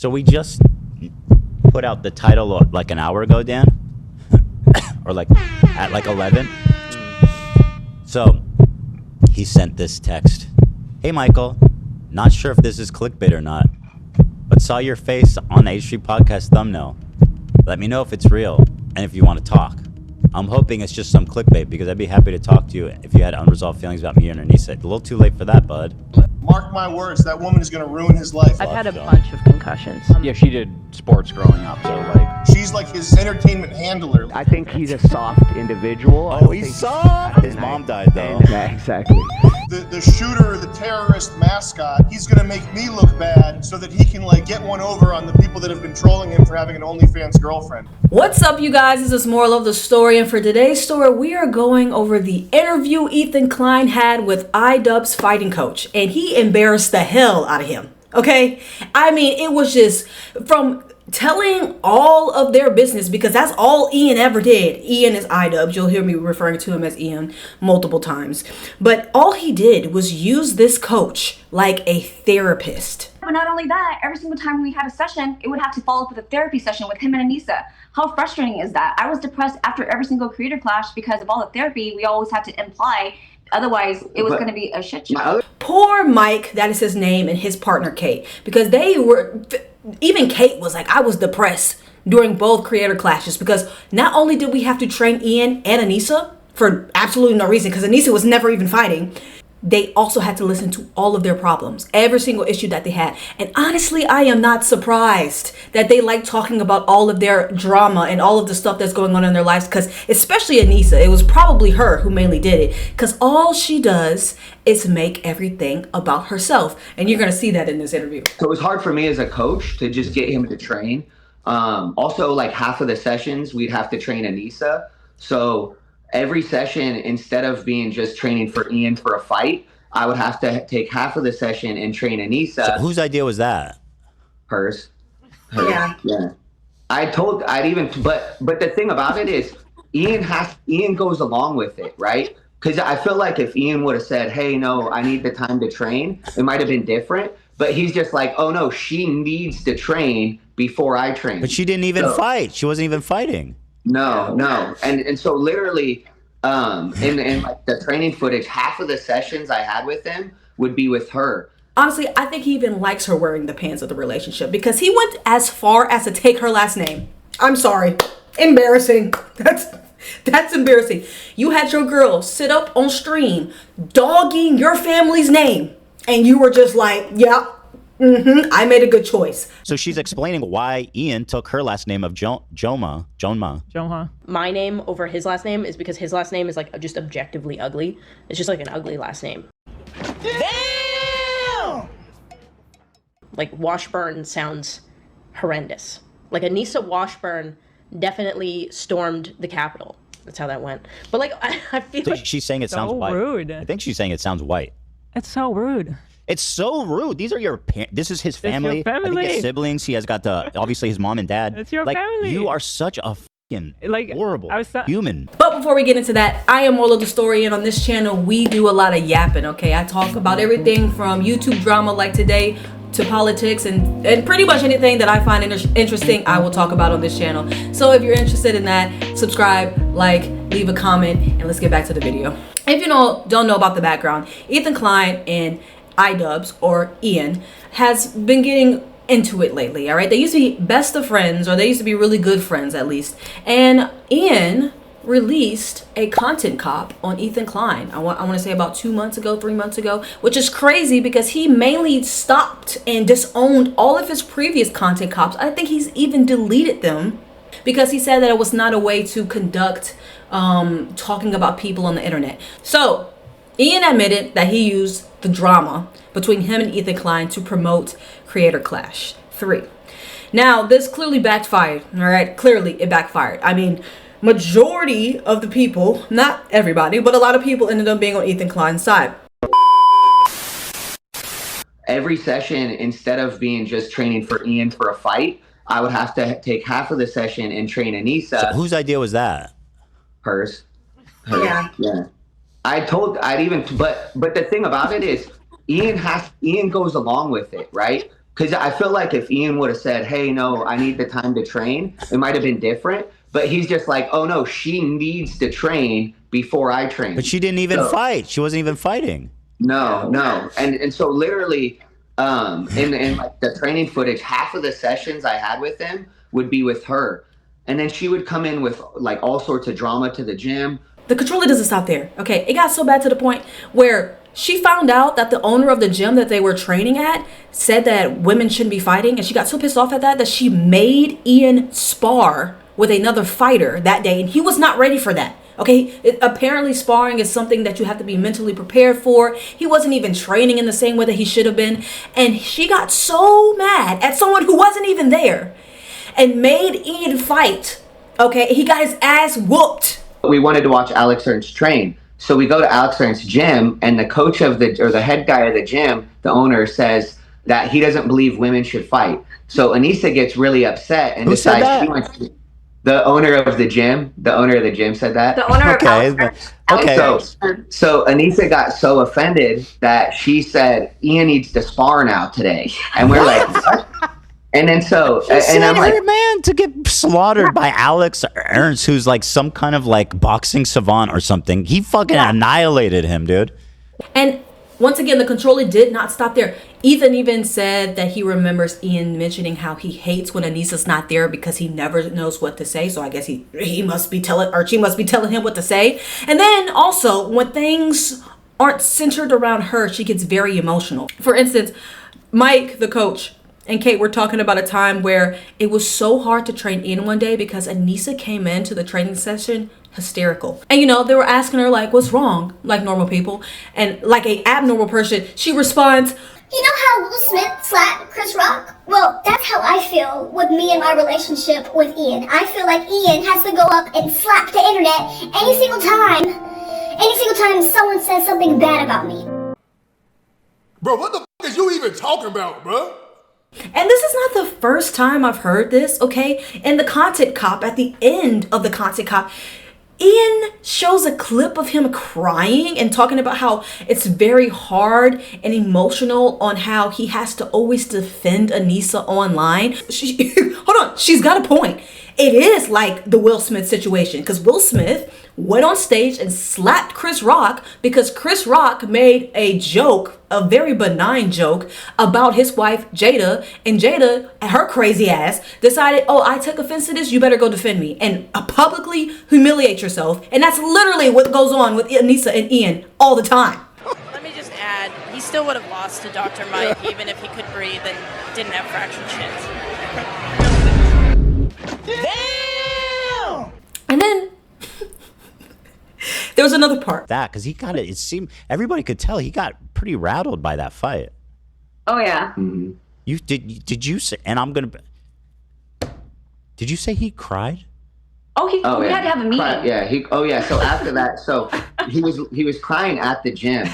So we just put out the title like an hour ago, Dan, or like at like 11. So he sent this text. Hey, Michael, not sure if this is clickbait or not, but saw your face on the H Street podcast thumbnail. Let me know if it's real and if you want to talk. I'm hoping it's just some clickbait because I'd be happy to talk to you if you had unresolved feelings about me and Anisa. A little too late for that, bud. Mark my words, that woman is going to ruin his life. I've had a bunch of concussions. Yeah, she did sports growing up, so like... She's like his entertainment handler. I think he's a soft individual. Oh, he's soft? His mom died, though. Yeah, exactly. The shooter, the terrorist mascot, he's going to make me look bad so that he can like get one over on the people that have been trolling him for having an OnlyFans girlfriend. What's up, you guys? This is Moral of the Story, and for today's story, we are going over the interview Ethan Klein had with iDubbbbz's fighting coach, and he embarrassed the hell out of him. Okay? I mean, it was just from telling all of their business, because that's all Ian ever did. Ian is iDubbz. You'll hear me referring to him as Ian multiple times. But all he did was use this coach like a therapist. But not only that, every single time we had a session, it would have to follow up with a therapy session with him and Anisa. How frustrating is that? I was depressed after every single creator clash because of all the therapy we always had to imply. Otherwise, it was going to be a shit show. Poor Mike, that is his name, and his partner Kate, because they were, even Kate was like, I was depressed during both creator clashes because not only did we have to train Ian and Anisa for absolutely no reason, because Anisa was never even fighting, they also had to listen to all of their problems, every single issue that they had. And honestly, I am not surprised that they like talking about all of their drama and all of the stuff that's going on in their lives, because especially Anisa, it was probably her who mainly did it, because all she does is make everything about herself. And you're going to see that in this interview. So it was hard for me as a coach to just get him to train. Also, like half of the sessions, we'd have to train Anisa. So every session, instead of being just training for Ian for a fight, I would have to take half of the session and train Anisa. So whose idea was that? Hers. Yeah. But the thing about it is Ian goes along with it, right? Because I feel like if Ian would have said, hey, no, I need the time to train, it might have been different. But he's just like, oh no, she needs to train before I train. But she didn't even fight. She wasn't even fighting. No. And so literally in like the training footage, half of the sessions I had with him would be with her. Honestly, I think he even likes her wearing the pants of the relationship, because he went as far as to take her last name. I'm sorry. Embarrassing. That's embarrassing. You had your girl sit up on stream dogging your family's name, and you were just like, yeah. I made a good choice. So she's explaining why Ian took her last name of Jonma. My name over his last name is because his last name is like just objectively ugly. It's just like an ugly last name. Damn! Like Washburn sounds horrendous. Like Anisa Washburn definitely stormed the Capitol. That's how that went. But like I feel like she's saying it sounds white. Rude. I think she's saying it sounds white. It's so rude. It's so rude. These are your parents. This is his family. I think his siblings. He has got obviously his mom and dad. It's your like, family. You are such a fucking horrible human. But before we get into that, I am Moral of the Story, and on this channel, we do a lot of yapping, okay? I talk about everything from YouTube drama like today to politics and pretty much anything that I find interesting, I will talk about on this channel. So if you're interested in that, subscribe, like, leave a comment, and let's get back to the video. If you don't know about the background, Ethan Klein and iDubbz, or Ian, has been getting into it lately, all right? They used to be best of friends, or they used to be really good friends at least. And Ian released a content cop on Ethan Klein. I want to say about 2 months ago, 3 months ago, which is crazy because he mainly stopped and disowned all of his previous content cops. I think he's even deleted them because he said that it was not a way to conduct talking about people on the internet. So Ian admitted that he used the drama between him and Ethan Klein to promote Creator Clash 3. Now, this clearly backfired, all right? Clearly, it backfired. I mean, majority of the people, not everybody, but a lot of people ended up being on Ethan Klein's side. Every session, instead of being just training for Ian for a fight, I would have to take half of the session and train Anisa. So whose idea was that? Hers. Yeah. But the thing about it is Ian goes along with it, right? Because I feel like if Ian would have said, hey, no, I need the time to train, it might have been different. But he's just like, oh, no, she needs to train before I train. But she didn't even fight. She wasn't even fighting. No. And so literally in like the training footage, half of the sessions I had with him would be with her. And then she would come in with like all sorts of drama to the gym. The controller doesn't stop there. Okay, it got so bad to the point where she found out that the owner of the gym that they were training at said that women shouldn't be fighting, and she got so pissed off at that she made Ian spar with another fighter that day, and he was not ready for that. Okay, apparently sparring is something that you have to be mentally prepared for. He wasn't even training in the same way that he should have been, and she got so mad at someone who wasn't even there and made Ian fight. Okay, he got his ass whooped. We wanted to watch Alex Ernst train. So we go to Alex Ernst's gym, and the coach of the head guy of the gym, the owner, says that he doesn't believe women should fight. So Anisa gets really upset and decides she wants to. The owner of the gym said that. The owner of Alex Ernst. So Anisa got so offended that she said, Ian needs to spar now today. And we're like, what? And then and I'm like, man, to get slaughtered by Alex Ernst, who's like some kind of like boxing savant or something. He fucking annihilated him, dude. And once again, the controller did not stop there. Ethan even said that he remembers Ian mentioning how he hates when Anisa's not there because he never knows what to say. So I guess he must be telling, or she must be telling him what to say. And then also, when things aren't centered around her, she gets very emotional. For instance, Mike, the coach, and Kate were talking about a time where it was so hard to train Ian one day because Anisa came into the training session hysterical. And they were asking her like, what's wrong? Like normal people. And like a abnormal person, she responds, you know how Will Smith slapped Chris Rock? Well, that's how I feel with me and my relationship with Ian. I feel like Ian has to go up and slap the internet any single time someone says something bad about me. Bro, what the f is you even talking about, bro? And this is not the first time I've heard this, okay? In the Content Cop, at the end of the Content Cop, Ian shows a clip of him crying and talking about how it's very hard and emotional on how he has to always defend Anisa online. Hold on, she's got a point. It is like the Will Smith situation, because Will Smith went on stage and slapped Chris Rock because Chris Rock made a joke, a very benign joke, about his wife Jada, and Jada, her crazy ass, decided, oh, I took offense to this, you better go defend me, and publicly humiliate yourself. And that's literally what goes on with Anisa and Ian all the time. Let me just add, he still would have lost to Dr. Mike even if he could breathe and didn't have fractured shins. Damn! And then there was another part. Because he kind of, it seemed, everybody could tell he got pretty rattled by that fight. Oh, yeah. Mm-hmm. Did you say, and I'm going to, did you say he cried? We had to have a meeting. So after that, so he was crying at the gym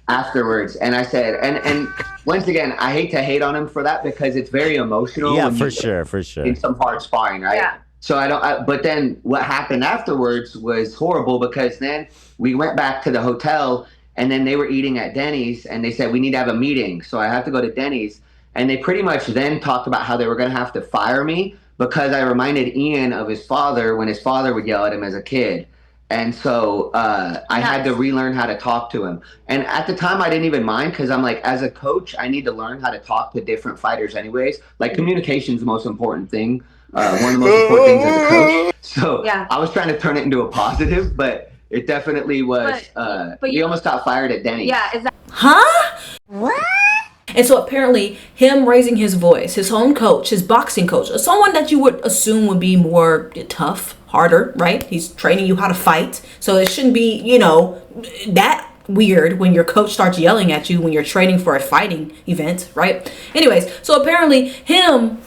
afterwards, and I said, and once again, I hate to hate on him for that because it's very emotional. Yeah, for sure. In some hard sparring, right? Yeah. So but then what happened afterwards was horrible because then we went back to the hotel and then they were eating at Denny's and they said, we need to have a meeting. So I had to go to Denny's, and they pretty much then talked about how they were going to have to fire me because I reminded Ian of his father when his father would yell at him as a kid. And so I had to relearn how to talk to him. And at the time, I didn't even mind because I'm like, as a coach, I need to learn how to talk to different fighters anyways. Like, communication is the most important thing. One of the most important things as a coach. So I was trying to turn it into a positive, but it definitely was. But he almost got fired at Denny's. Yeah. Huh? What? And so apparently him raising his voice, his home coach, his boxing coach, someone that you would assume would be more tough, harder, right? He's training you how to fight. So it shouldn't be, that weird when your coach starts yelling at you when you're training for a fighting event, right? Anyways, so apparently him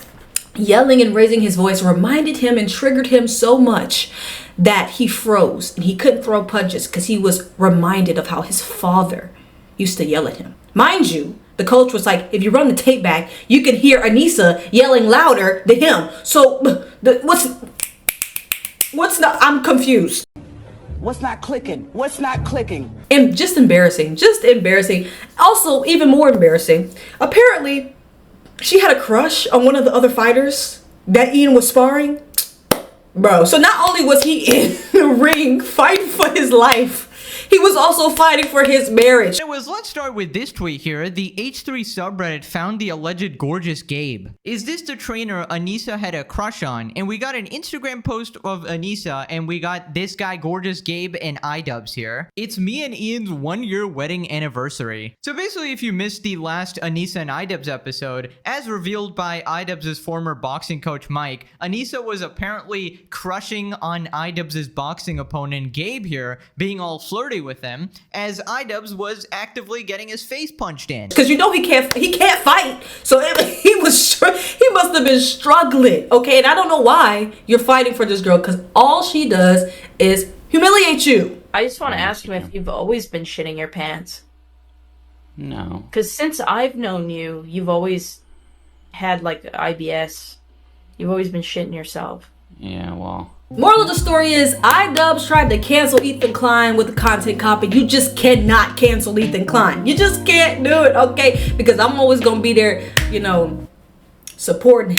yelling and raising his voice reminded him and triggered him so much that he froze and he couldn't throw punches because he was reminded of how his father used to yell at him. Mind you, the coach was like, if you run the tape back, you can hear Anisa yelling louder than him. So what's not, I'm confused. What's not clicking? What's not clicking? And just embarrassing. Also, even more embarrassing. Apparently, she had a crush on one of the other fighters that Ian was sparring. Bro, so not only was he in the ring fighting for his life, he was also fighting for his marriage. Anyways, let's start with this tweet here. The H3 subreddit found the alleged gorgeous Gabe. Is this the trainer Anisa had a crush on? And we got an Instagram post of Anisa, and we got this guy, gorgeous Gabe, and iDubbz here. It's me and Ian's 1-year wedding anniversary. So basically, if you missed the last Anisa and iDubbz episode, as revealed by iDubbz's former boxing coach Mike, Anisa was apparently crushing on iDubbz's boxing opponent Gabe here, being all flirty with him, as iDubbz was actively getting his face punched in. Because you know he can't fight, so he must have been struggling. Okay, and I don't know why you're fighting for this girl, because all she does is humiliate you. I just want to ask him if you've always been shitting your pants. No. Because since I've known you, you've always had like IBS. You've always been shitting yourself. Yeah, well. Moral of the story is, iDubbz tried to cancel Ethan Klein with the content copy. You just cannot cancel Ethan Klein. You just can't do it, okay? Because I'm always gonna be there, you know, supporting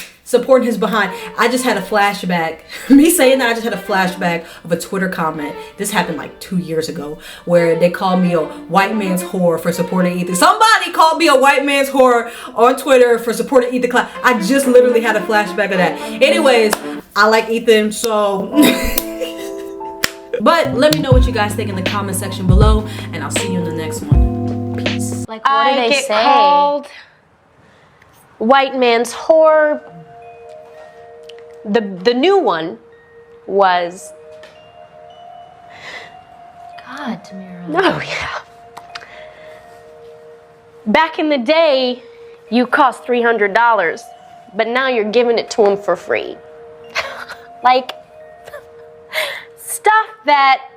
his behind. I just had a flashback. Me saying that, I just had a flashback of a Twitter comment. This happened like 2 years ago, where they called me a white man's whore for supporting Ethan. Somebody called me a white man's whore on Twitter for supporting Ethan Klein. I just literally had a flashback of that. Anyways, I like Ethan, so... But let me know what you guys think in the comment section below, and I'll see you in the next one. Peace. Like, what do they say? Called white man's whore. The new one was... God, Tamira. No, yeah. Back in the day, you cost $300, but now you're giving it to him for free. Like, stuff that